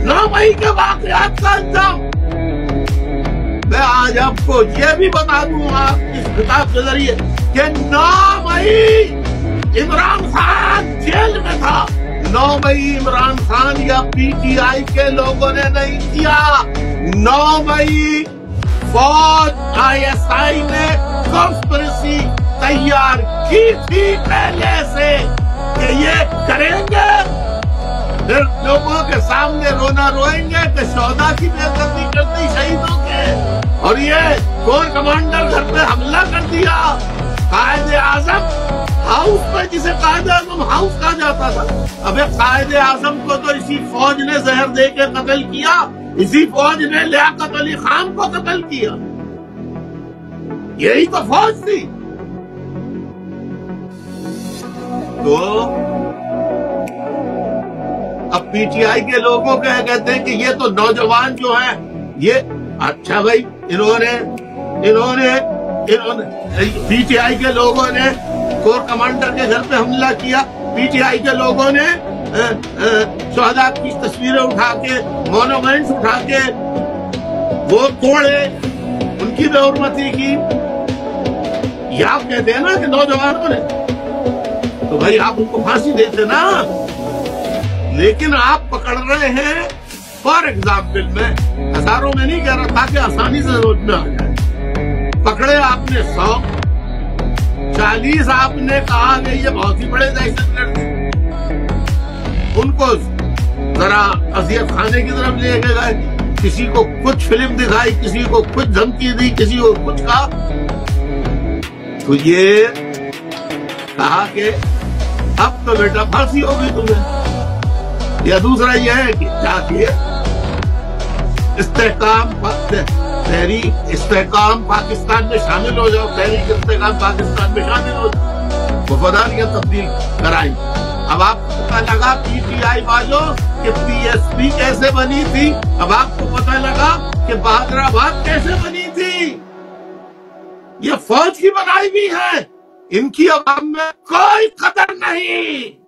9 مئی کے واقعات کا انجام۔ میں آج آپ کو یہ بھی بتا دوں گا اس خطاب کے ذریعے کہ 9 مئی عمران خان جیل میں تھا۔ 9 مئی عمران خان یا پی ٹی آئی کے لوگوں نے نہیں کیا۔ 9 مئی فوج ISI نے کانسپریسی تیار کی تھی پہلے سے کہ یہ کریں گے، پھر لوگوں کے سامنے رونا روئیں گے کہ شہداء کی بے عزتی کرتی شہیدوں کے، اور یہ کور کمانڈر گھر پہ حملہ کر دیا۔ قائد اعظم ہاؤس پہ، جسے قائد اعظم ہاؤس کہا جاتا تھا، ابھی قائد اعظم کو تو اسی فوج نے زہر دے کے قتل کیا، اسی فوج نے لیاقت علی خان کو قتل کیا۔ یہی تو فوج تھی۔ تو اب پی ٹی آئی کے لوگوں کے کہتے ہیں کہ یہ تو نوجوان جو ہیں یہ اچھا بھائی، انہوں نے پی ٹی آئی کے لوگوں نے کور کمانڈر کے گھر پہ حملہ کیا، پی ٹی آئی کے لوگوں نے شہداء کی تصویریں اٹھا کے، مونومنٹس اٹھا کے وہ توڑے، ان کی بے حرمتی کی۔ یہ آپ کہتے ہیں نا کہ نوجوانوں نے، تو بھائی آپ ان کو پھانسی دیتے نا، لیکن آپ پکڑ رہے ہیں فار ایگزامپل، میں ہزاروں میں نہیں کہہ رہا تھا کہ آسانی سے سمجھ میں آ جائے، پکڑے آپ نے 100، 40 آپ نے کہا کہ یہ بہت ہی بڑے دہشت گرد ہیں، ان کو ذرا اذیت خانے کی طرف لے کے گئے، کسی کو کچھ فلم دکھائی، کسی کو کچھ دھمکی دی، کسی کو کچھ کہا، تو یہ کہا کہ اب تو بیٹا پھانسی ہوگی تمہیں۔ یا دوسرا یہ ہے کہ کیا کیے، استحکام پاکستان میں شامل ہو جاؤ، تحریک استحکام پاکستان میں شامل ہو جاؤ، وفاداریاں تبدیل کرائیں۔ اب آپ کو پتہ لگا پی ٹی آئی والوں کہ پی ایس پی کیسے بنی تھی، اب آپ کو پتہ لگا کہ بہادر آباد کیسے بنی تھی۔ یہ فوج کی بنائی بھی ہے، ان کی عوام میں کوئی قدر نہیں۔